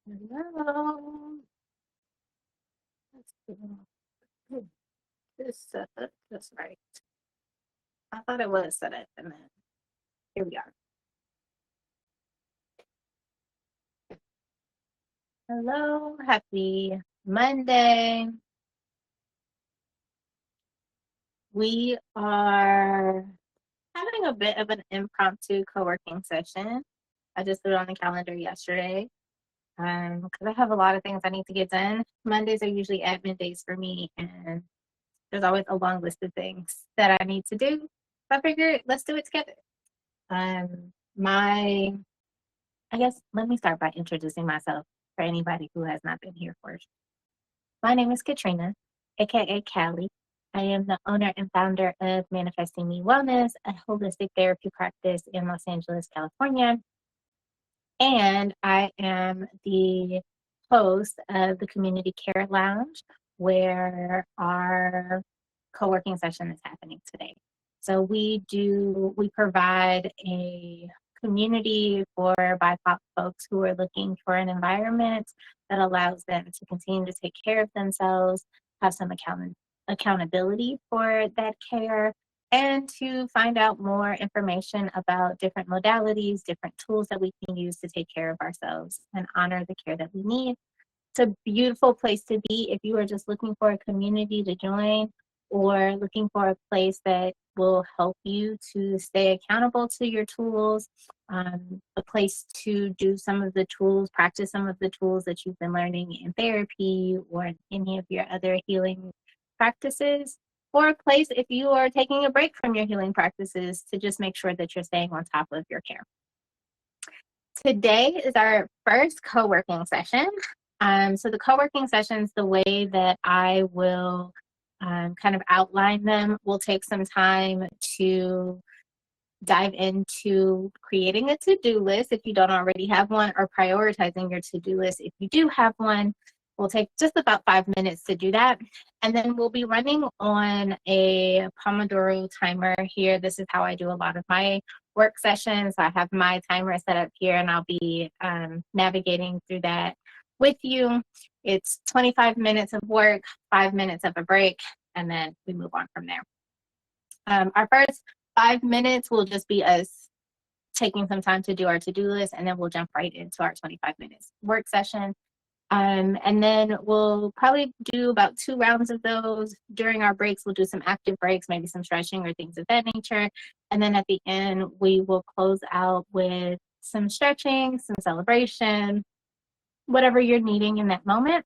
Hello. Let's see. This set up just right. I thought it was set up, and then here we are. Hello. Happy Monday. We are having a bit of an impromptu co-working session. I just put it on the calendar yesterday because I have a lot of things I need to get done. Mondays are usually admin days for me, and there's always a long list of things that I need to do. So I figured let's do it together. My I guess let me start by introducing myself for anybody who has not been here first. My name is Katrina, aka Callie. I am the owner and founder of Manifesting Me Wellness, a holistic therapy practice in Los Angeles, California. And I am the host of the Community Care Lounge, where our co-working session is happening today. So we provide a community for BIPOC folks who are looking for an environment that allows them to continue to take care of themselves, have some accountability for that care, and to find out more information about different modalities, different tools that we can use to take care of ourselves and honor the care that we need. It's a beautiful place to be if you are just looking for a community to join or looking for a place that will help you to stay accountable to your tools, a place to do some of the tools, practice some of the tools that you've been learning in therapy or in any of your other healing practices, or a place if you are taking a break from your healing practices to just make sure that you're staying on top of your care. Today is our first co-working session. So the co-working sessions, the way that I will kind of outline them, will take some time to dive into creating a to-do list if you don't already have one, or prioritizing your to-do list if you do have one. We'll take just about 5 minutes to do that. And then we'll be running on a Pomodoro timer here. This is how I do a lot of my work sessions. I have my timer set up here, and I'll be navigating through that with you. It's 25 minutes of work, 5 minutes of a break, and then we move on from there. Our first 5 minutes will just be us taking some time to do our to-do list, and then we'll jump right into our 25 minutes work session. And then we'll probably do about 2 rounds of those. During our breaks, we'll do some active breaks, maybe some stretching or things of that nature. And then at the end, we will close out with some stretching, some celebration, whatever you're needing in that moment,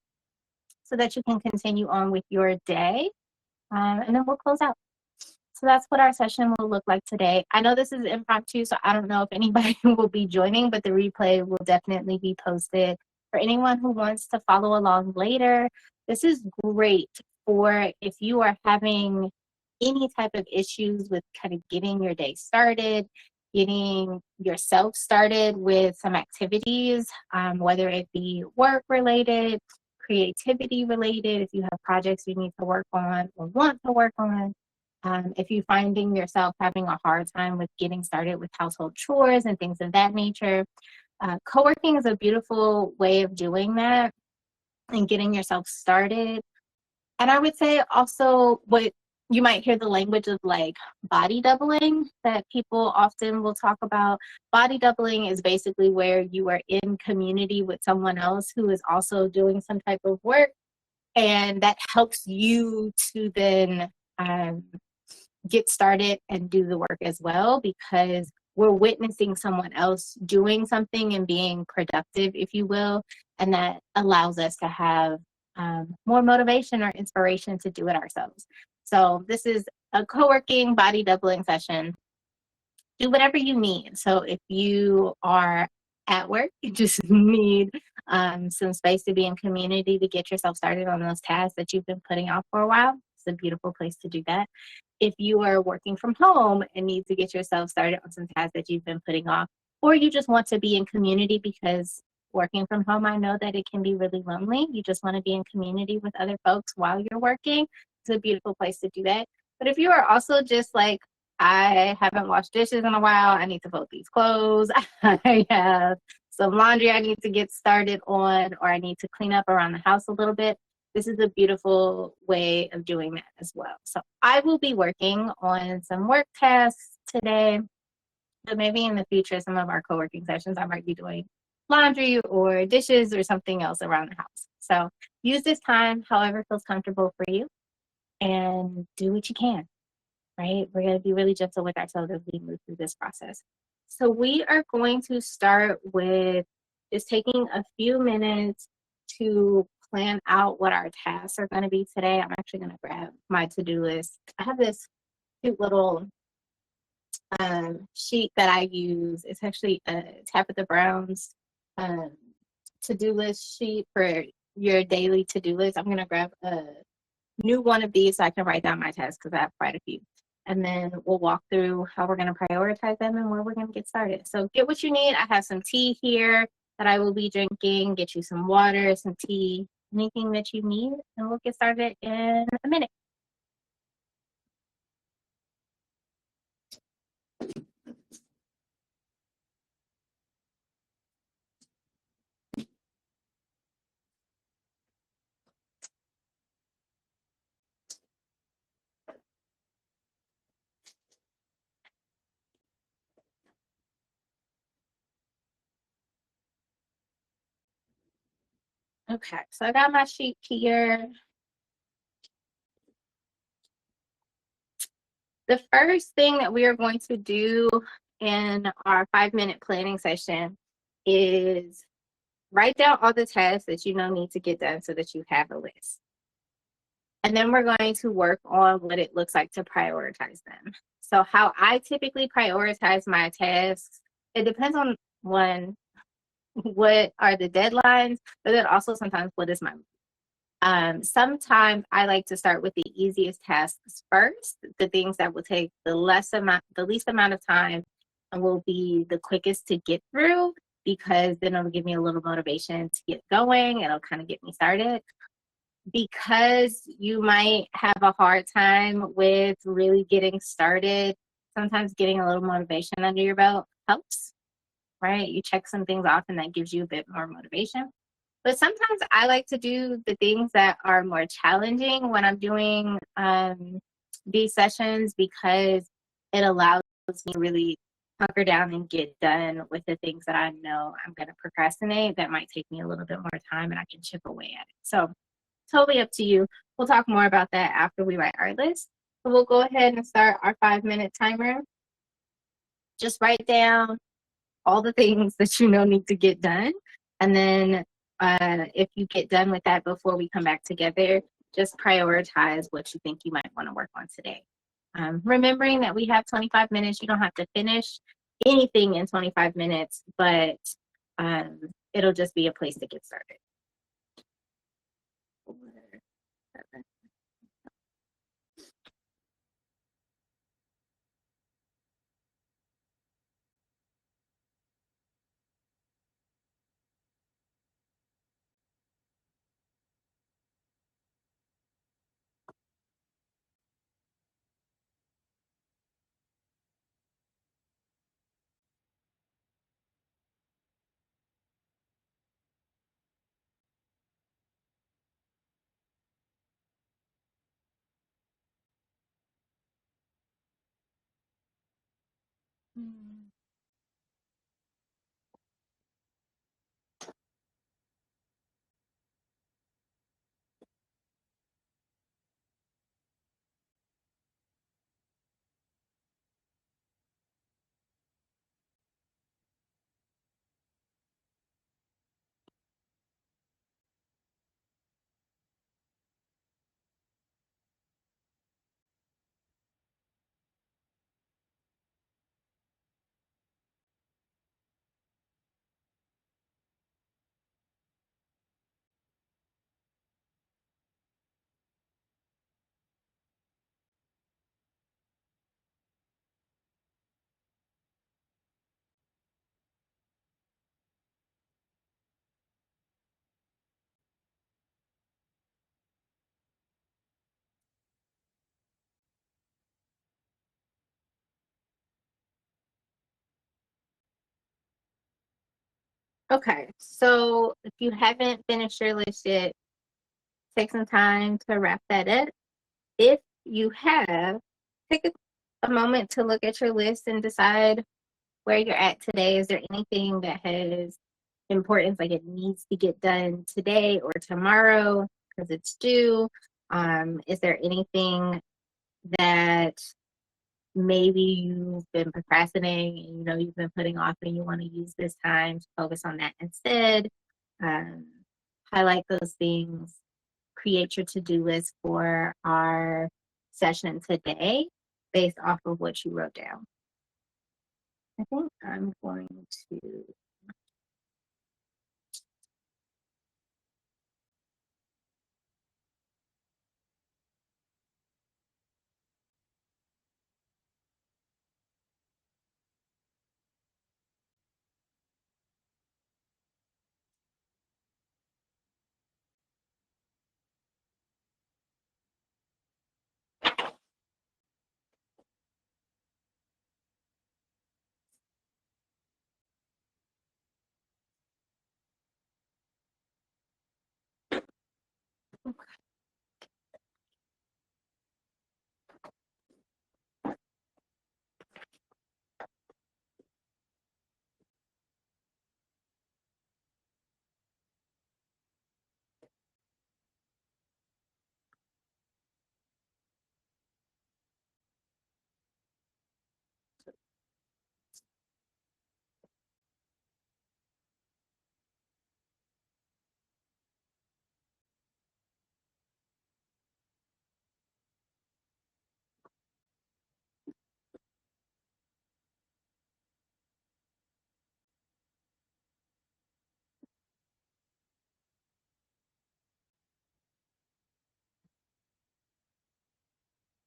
so that you can continue on with your day. And then we'll close out. So that's what our session will look like today. I know this is impromptu, so I don't know if anybody will be joining, but the replay will definitely be posted. For anyone who wants to follow along later, this is great for if you are having any type of issues with kind of getting your day started, getting yourself started with some activities, whether it be work related, creativity related, if you have projects you need to work on or want to work on. If you're finding yourself having a hard time with getting started with household chores and things of that nature, co-working is a beautiful way of doing that and getting yourself started. And I would say also, what you might hear the language of like body doubling that people often will talk about. Body doubling is basically where you are in community with someone else who is also doing some type of work, and that helps you to then get started and do the work as well, because we're witnessing someone else doing something and being productive, if you will, and that allows us to have more motivation or inspiration to do it ourselves. So this is a co-working body doubling session. Do whatever you need. So if you are at work, you just need some space to be in community to get yourself started on those tasks that you've been putting off for a while. It's a beautiful place to do that. If you are working from home and need to get yourself started on some tasks that you've been putting off, or you just want to be in community because working from home, I know that it can be really lonely. You just want to be in community with other folks while you're working. It's a beautiful place to do that. But if you are also just like, I haven't washed dishes in a while, I need to fold these clothes, I have some laundry I need to get started on, or I need to clean up around the house a little bit, this is a beautiful way of doing that as well. So I will be working on some work tasks today, but maybe in the future, some of our co-working sessions, I might be doing laundry or dishes or something else around the house. So use this time however feels comfortable for you and do what you can, right? We're going to be really gentle with ourselves as we move through this process. So we are going to start with just taking a few minutes to plan out what our tasks are going to be today. I'm actually going to grab my to-do list. I have this cute little sheet that I use. It's actually a Tabitha Brown's um, to-do list sheet for your daily to-do list. I'm going to grab a new one of these so I can write down my tasks because I have quite a few. And then we'll walk through how we're going to prioritize them and where we're going to get started. So get what you need. I have some tea here that I will be drinking. Get you some water, some tea, anything that you need, and we'll get started in a minute. Okay, so I got my sheet here. The first thing that we are going to do in our 5-minute planning session is write down all the tasks that you know need to get done so that you have a list. And then we're going to work on what it looks like to prioritize them. So how I typically prioritize my tasks, it depends on what are the deadlines, but then also sometimes what is my sometimes I like to start with the easiest tasks first, the things that will take the least amount of time and will be the quickest to get through, because then it'll give me a little motivation to get going. It'll kind of get me started. Because you might have a hard time with really getting started, sometimes getting a little motivation under your belt helps, right? You check some things off and that gives you a bit more motivation. But sometimes I like to do the things that are more challenging when I'm doing these sessions, because it allows me to really hunker down and get done with the things that I know I'm going to procrastinate that might take me a little bit more time, and I can chip away at it. So totally up to you. We'll talk more about that after we write our list. So we'll go ahead and start our 5-minute timer. Just write down all the things that you know need to get done. And then if you get done with that before we come back together, just prioritize what you think you might want to work on today. Remembering that we have 25 minutes, you don't have to finish anything in 25 minutes, but it'll just be a place to get started. Okay, so if you haven't finished your list yet, take some time to wrap that up. If you have, take a moment to look at your list and decide where you're at today. Is there anything that has importance, like it needs to get done today or tomorrow because it's due? Is there anything that maybe you've been procrastinating and you know you've been putting off and you want to use this time to focus on that instead? Um, Highlight those things, create your to-do list for our session today based off of what you wrote down. I think I'm going to.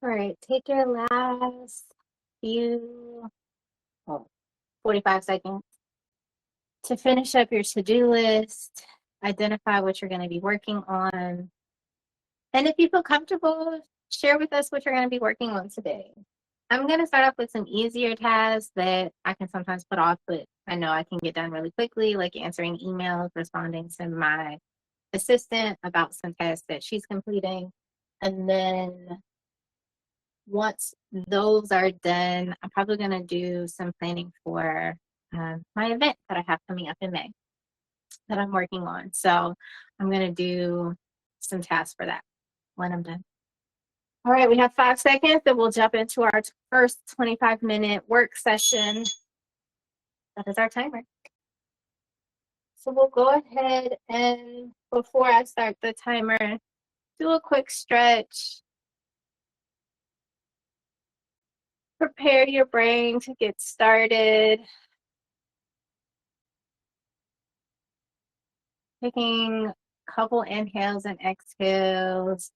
All right, take your last few, oh, 45 seconds to finish up your to-do list, identify what you're going to be working on, and if you feel comfortable, share with us what you're going to be working on today. I'm going to start off with some easier tasks that I can sometimes put off, but I know I can get done really quickly, like answering emails, responding to my assistant about some tasks that she's completing. And then once those are done, I'm probably going to do some planning for my event that I have coming up in May that I'm working on. So I'm going to do some tasks for that when I'm done. All right, we have 5 seconds and we'll jump into our first 25-minute work session. That is our timer. So we'll go ahead and before I start the timer, do a quick stretch. Prepare your brain to get started. Taking a couple inhales and exhales.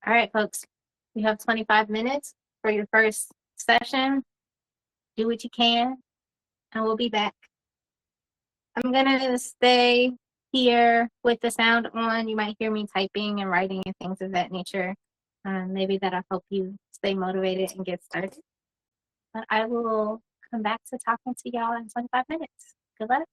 All right, folks, we have 25 minutes for your first session. Do what you can, and we'll be back. I'm gonna stay here with the sound on. You might hear me typing and writing and things of that nature. Maybe that'll help you stay motivated and get started. But I will come back to talking to y'all in 25 minutes. Good luck.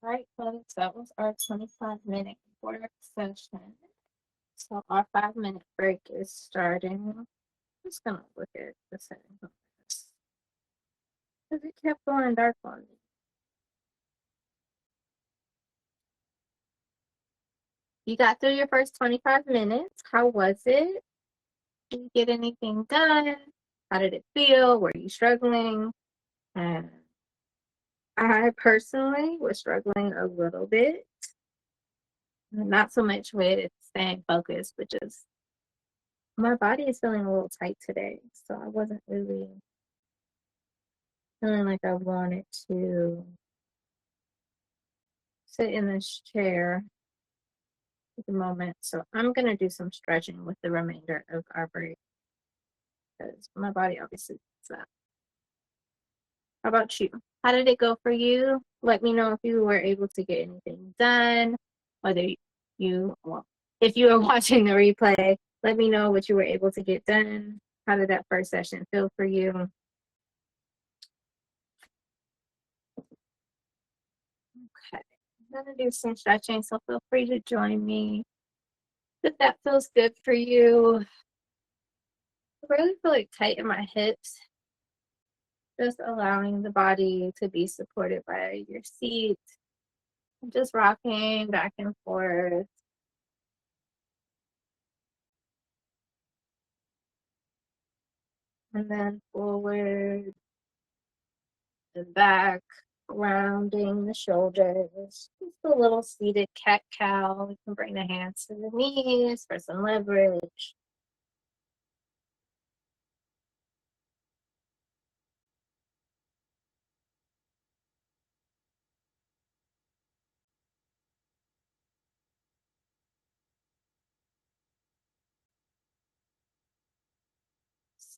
All right, folks, that was our 25-minute work session. So our 5-minute break is starting. I'm just gonna look at the settings on this because it kept going dark on me. You got through your first 25 minutes. How was it? Did you get anything done? How did it feel? Were you struggling? And I personally was struggling a little bit. Not so much with staying focused, but just my body is feeling a little tight today. So I wasn't really feeling like I wanted to sit in this chair at the moment. So I'm going to do some stretching with the remainder of our break because my body obviously needs that. How about you? How did it go for you? Let me know if you were able to get anything done, whether well, if you were watching the replay, let me know what you were able to get done. How did that first session feel for you? Okay, I'm gonna do some stretching, so feel free to join me if that feels good for you. I really feel like tight in my hips, just allowing the body to be supported by your seat, just rocking back and forth. And then forward and back, rounding the shoulders. Just a little seated cat-cow. You can bring the hands to the knees for some leverage.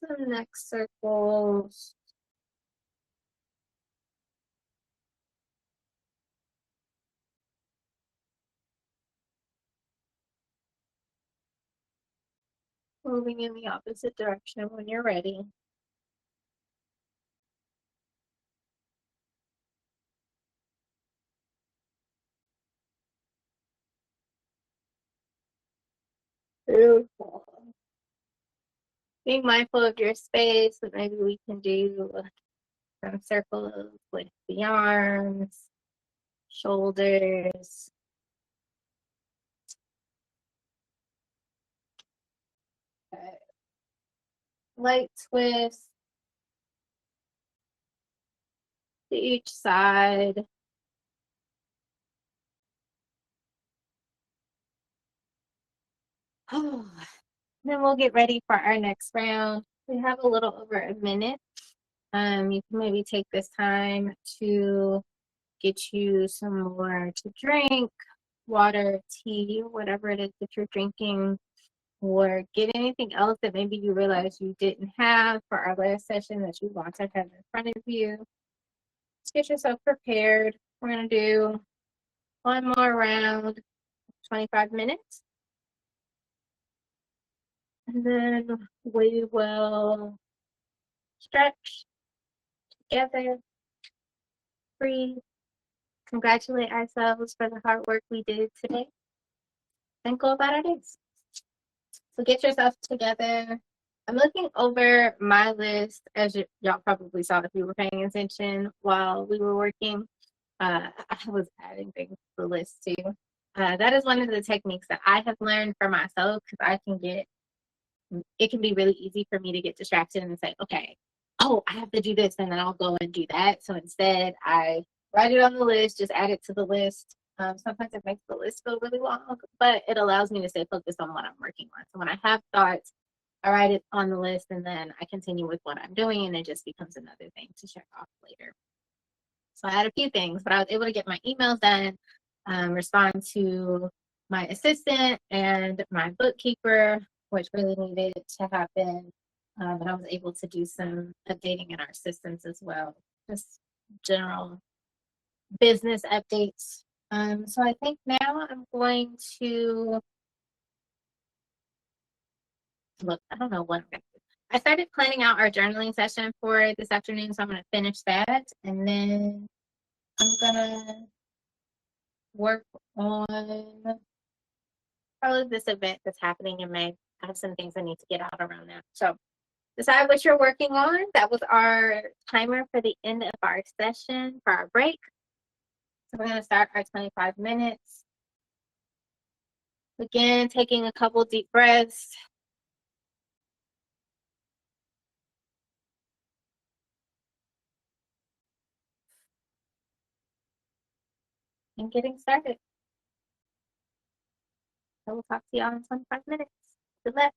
Some neck circles. Moving in the opposite direction when you're ready. Beautiful. Being mindful of your space, but maybe we can do some circles with the arms, shoulders. Okay. Light twist to each side. Then we'll get ready for our next round. We have a little over a minute. You can maybe take this time to get you some more to drink, water, tea, whatever it is that you're drinking, or get anything else that maybe you realize you didn't have for our last session that you want to have in front of you. Just get yourself prepared. We're going to do one more round, 25 minutes. And then we will stretch together, breathe, congratulate ourselves for the hard work we did today, and go about our days. So get yourself together. I'm looking over my list, as y'all probably saw if you were paying attention while we were working. I was adding things to the list too. That is one of the techniques that I have learned for myself because it can be really easy for me to get distracted and say, okay, oh, I have to do this, and then I'll go and do that. So instead, I write it on the list, just add it to the list. Sometimes it makes the list go really long, but it allows me to stay focused on what I'm working on. So when I have thoughts, I write it on the list, and then I continue with what I'm doing, and it just becomes another thing to check off later. So I had a few things, but I was able to get my emails done, respond to my assistant and my bookkeeper, which really needed to happen. And I was able to do some updating in our systems as well, just general business updates. So I think now I'm going to look, I don't know what I'm going to do. I started planning out our journaling session for this afternoon, so I'm going to finish that, and then I'm going to work on probably this event that's happening in May. I have some things I need to get out around that. So decide what you're working on. That was our timer for the end of our session for our break. So we're going to start our 25 minutes. Again, taking a couple deep breaths. And getting started. I will talk to y'all in 25 minutes. Good luck.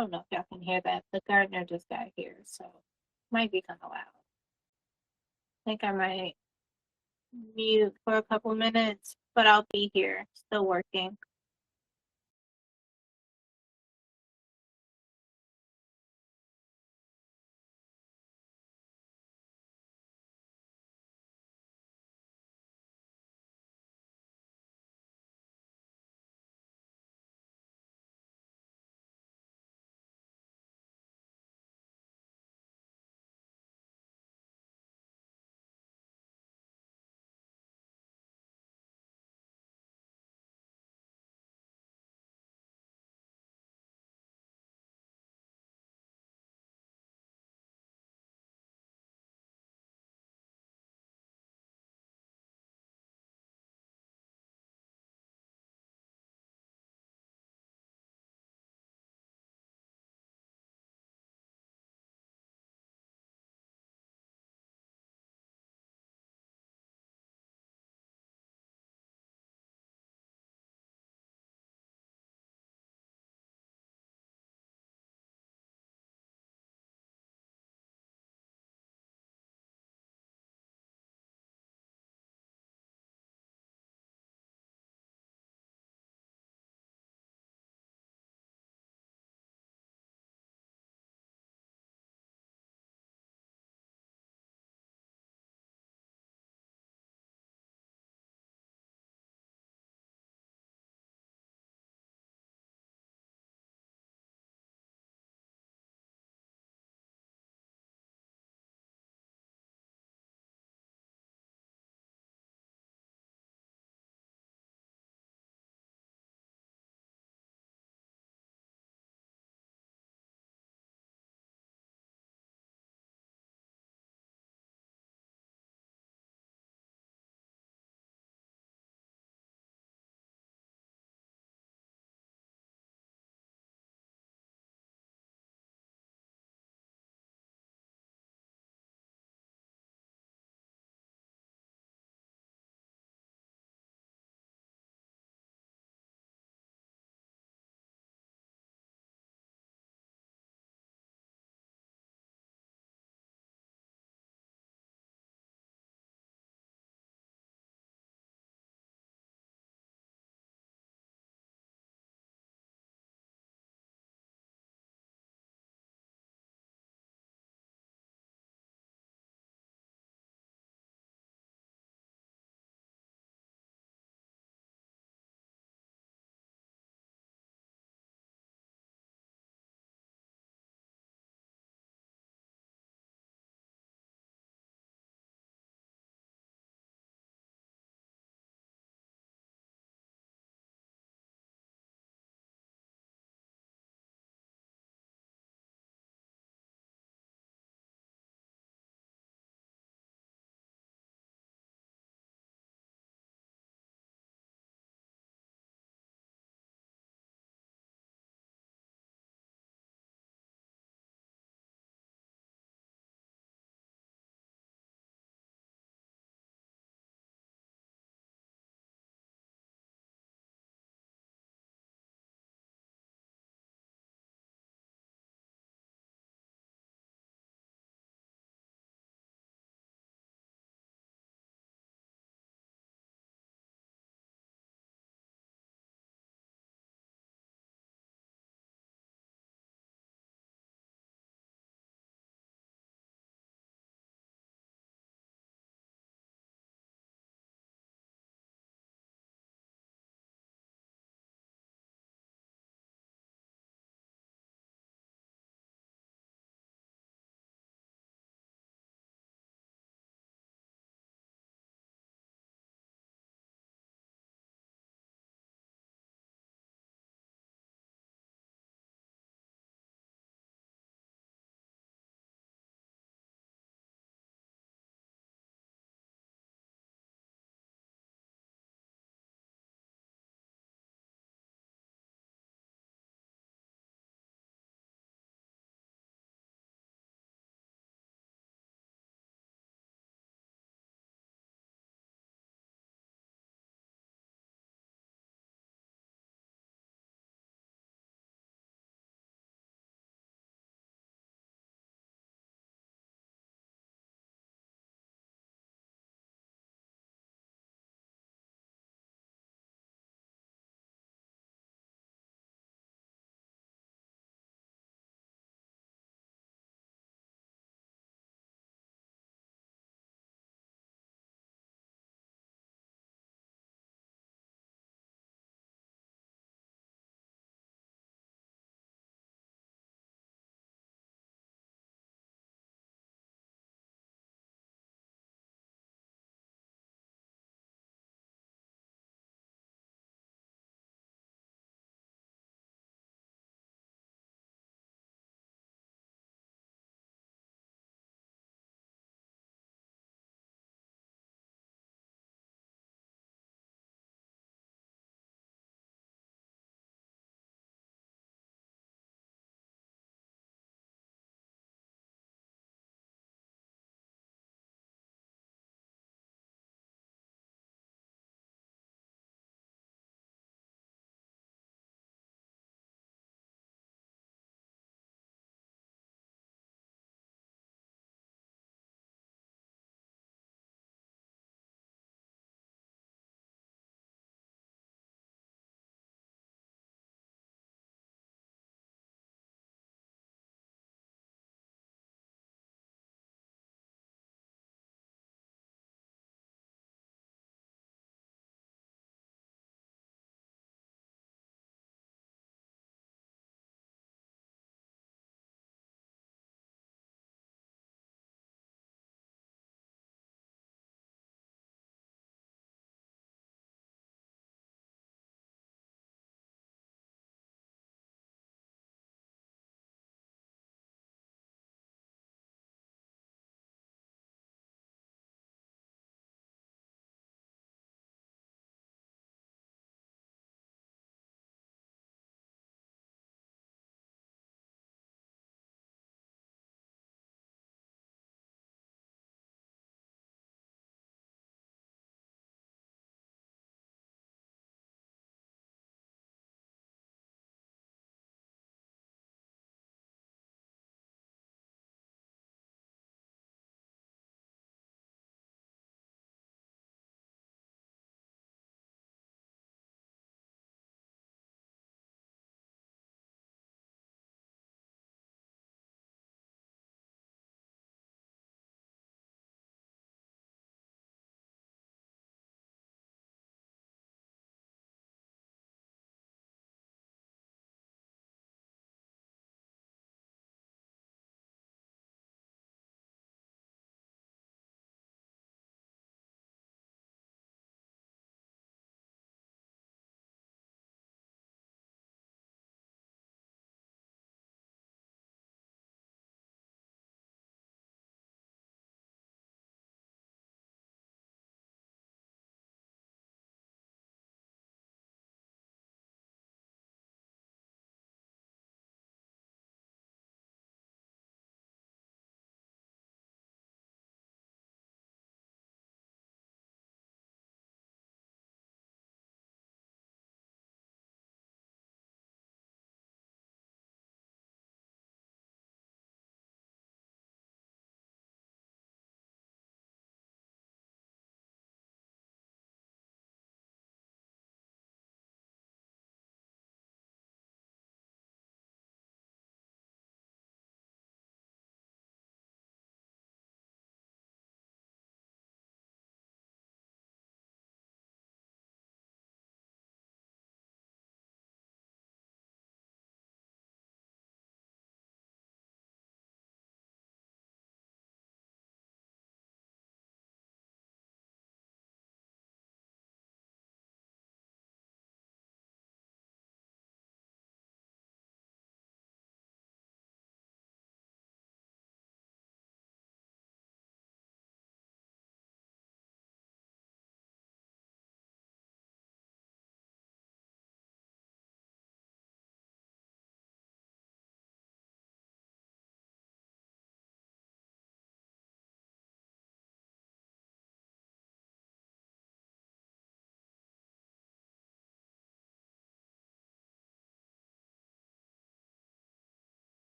I don't know if y'all can hear that. The gardener just got here, so might be kind of loud. I think I might mute for a couple minutes, but I'll be here, still working.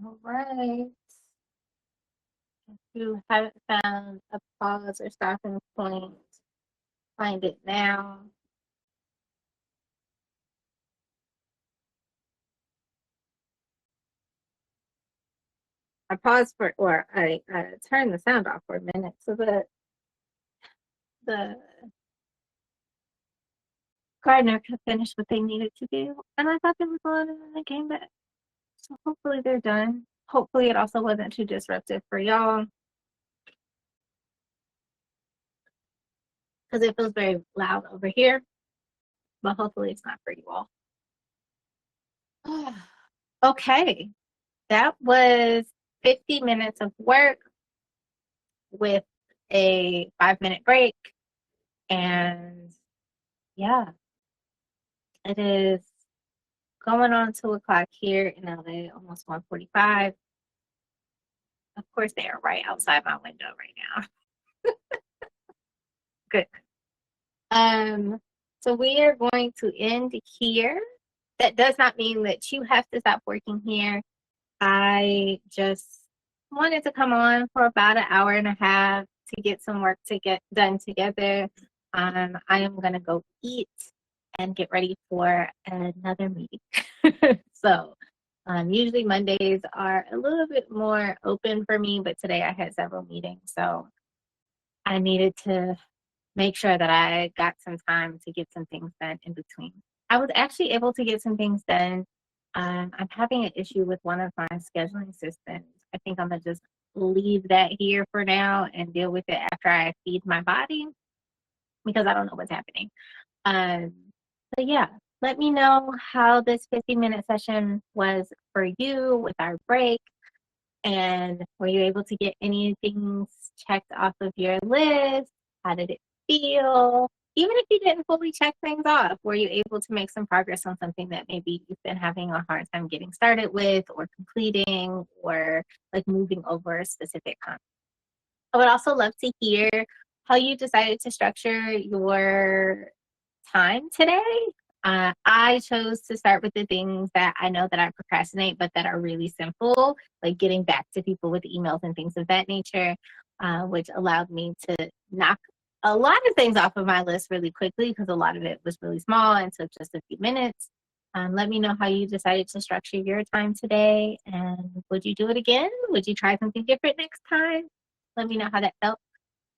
All right. If you haven't found a pause or stopping point, find it now. I paused for, or I turned the sound off for a minute so that the gardener could finish what they needed to do. And I thought they were going and then they came back. So hopefully they're done. Hopefully it also wasn't too disruptive for y'all, because it feels very loud over here, but hopefully it's not for you all. Okay, that was 50 minutes of work with a 5-minute break. And yeah, it is going on 2 o'clock here in LA, almost 1:45. Of course, they are right outside my window right now. Good. So we are going to end here. That does not mean that you have to stop working here. I just wanted to come on for about an hour and a half to get some work to get done together. I am gonna go eat and get ready for another meeting. So usually Mondays are a little bit more open for me, but today I had several meetings, so I needed to make sure that I got some time to get some things done in between. I was actually able to get some things done. I'm having an issue with one of my scheduling systems. I think I'm gonna just leave that here for now and deal with it after I feed my body, because I don't know what's happening. Um, but yeah, let me know how this 50-minute session was for you with our break. And were you able to get any things checked off of your list? How did it feel? Even if you didn't fully check things off, were you able to make some progress on something that maybe you've been having a hard time getting started with or completing, or like moving over a specific concept? I would also love to hear how you decided to structure your time today. I chose to start with the things that I know that I procrastinate, but that are really simple, like getting back to people with emails and things of that nature, which allowed me to knock a lot of things off of my list really quickly, because a lot of it was really small and took just a few minutes. Let me know how you decided to structure your time today, and would you do it again? Would you try something different next time? Let me know how that felt.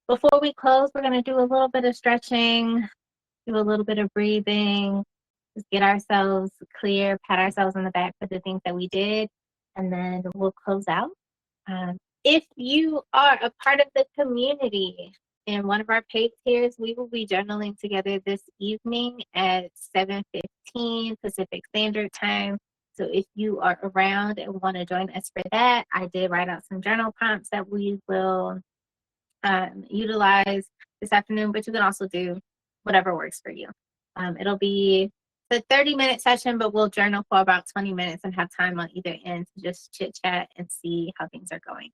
Before we close, we're going to do a little bit of stretching, do a little bit of breathing, just get ourselves clear, pat ourselves on the back for the things that we did, and then we'll close out. If you are a part of the community in one of our paid tiers, we will be journaling together this evening at 7:15 Pacific Standard Time. So if you are around and want to join us for that, I did write out some journal prompts that we will utilize this afternoon, but you can also do whatever works for you. It'll be the 30-minute session, but we'll journal for about 20 minutes and have time on either end to just chit chat and see how things are going.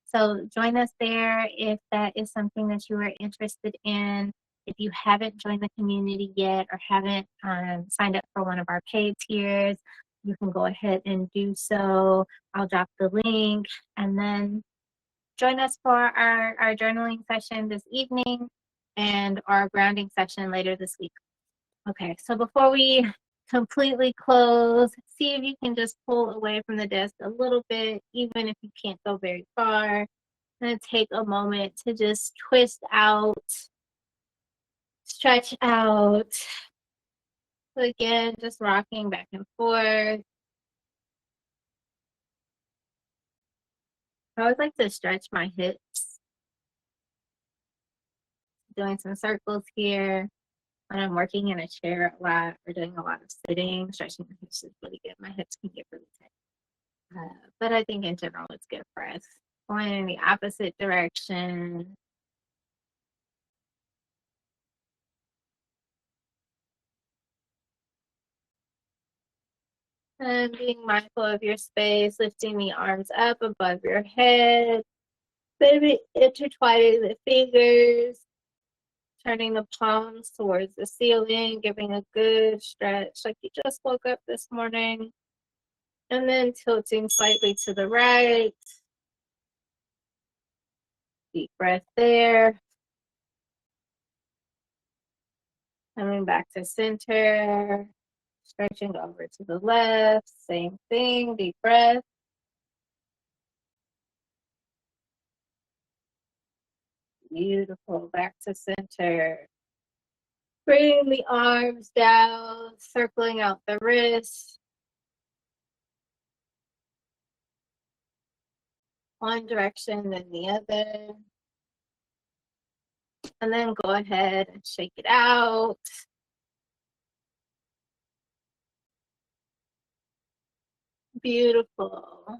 So join us there if that is something that you are interested in. If you haven't joined the community yet or haven't signed up for one of our paid tiers, you can go ahead and do so. I'll drop the link, and then join us for our journaling session this evening and our grounding session later this week. Okay, so before we completely close, see if you can just pull away from the desk a little bit, even if you can't go very far. I'm going to take a moment to just twist out, stretch out. So again, just rocking back and forth. I always like to stretch my hips. Doing some circles here. When I'm working in a chair a lot or doing a lot of sitting, stretching my hips is really good. My hips can get really tight. But I think in general it's good for us. Going in the opposite direction. And being mindful of your space, lifting the arms up above your head. Maybe intertwining the fingers. Turning the palms towards the ceiling, giving a good stretch like you just woke up this morning. And then tilting slightly to the right. Deep breath there. Coming back to center. Stretching over to the left. Same thing. Deep breath. Beautiful. Back to center. Bringing the arms down, circling out the wrists. One direction, then the other. And then go ahead and shake it out. Beautiful.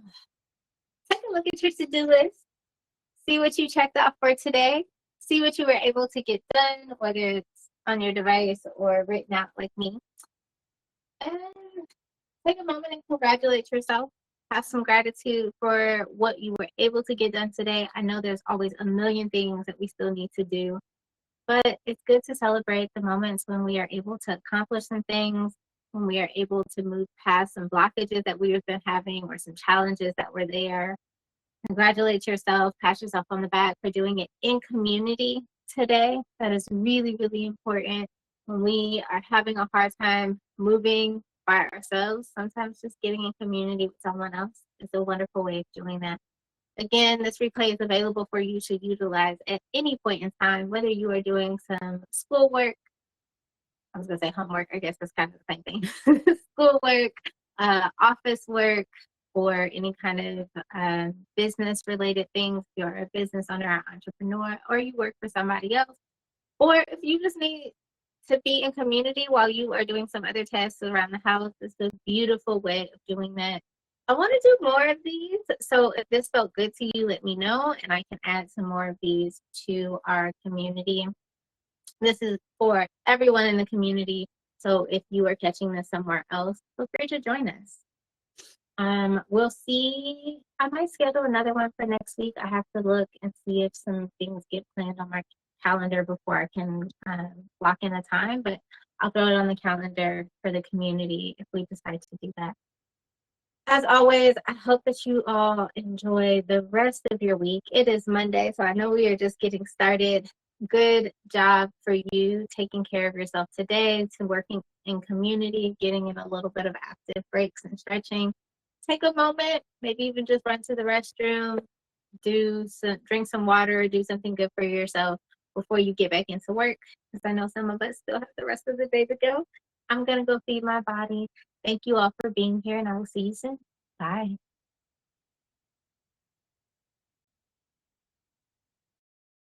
Take a look at your to-do list. See what you checked off for today. See what you were able to get done, whether it's on your device or written out like me. And take a moment and congratulate yourself. Have some gratitude for what you were able to get done today. I know there's always a million things that we still need to do, but it's good to celebrate the moments when we are able to accomplish some things, when we are able to move past some blockages that we have been having or some challenges that were there. Congratulate yourself, pat yourself on the back for doing it in community today. That is really, really important. When we are having a hard time moving by ourselves, sometimes just getting in community with someone else is a wonderful way of doing that. Again, this replay is available for you to utilize at any point in time, whether you are doing some schoolwork. I was going to say homework. I guess that's kind of the same thing. Schoolwork, office work, or any kind of business-related things. If you're a business owner or entrepreneur, or you work for somebody else, or if you just need to be in community while you are doing some other tasks around the house, it's a beautiful way of doing that. I want to do more of these, so if this felt good to you, let me know, and I can add some more of these to our community. This is for everyone in the community, so if you are catching this somewhere else, feel free to join us. We'll see. I might schedule another one for next week. I have to look and see if some things get planned on my calendar before I can lock in a time, but I'll throw it on the calendar for the community if we decide to do that. As always, I hope that you all enjoy the rest of your week. It is Monday, so I know we are just getting started. Good job for you taking care of yourself today, to working in community, getting in a little bit of active breaks and stretching. Take a moment, maybe even just run to the restroom, drink some water, do something good for yourself before you get back into work, because I know some of us still have the rest of the day to go. I'm going to go feed my body. Thank you all for being here, and I will see you soon. Bye.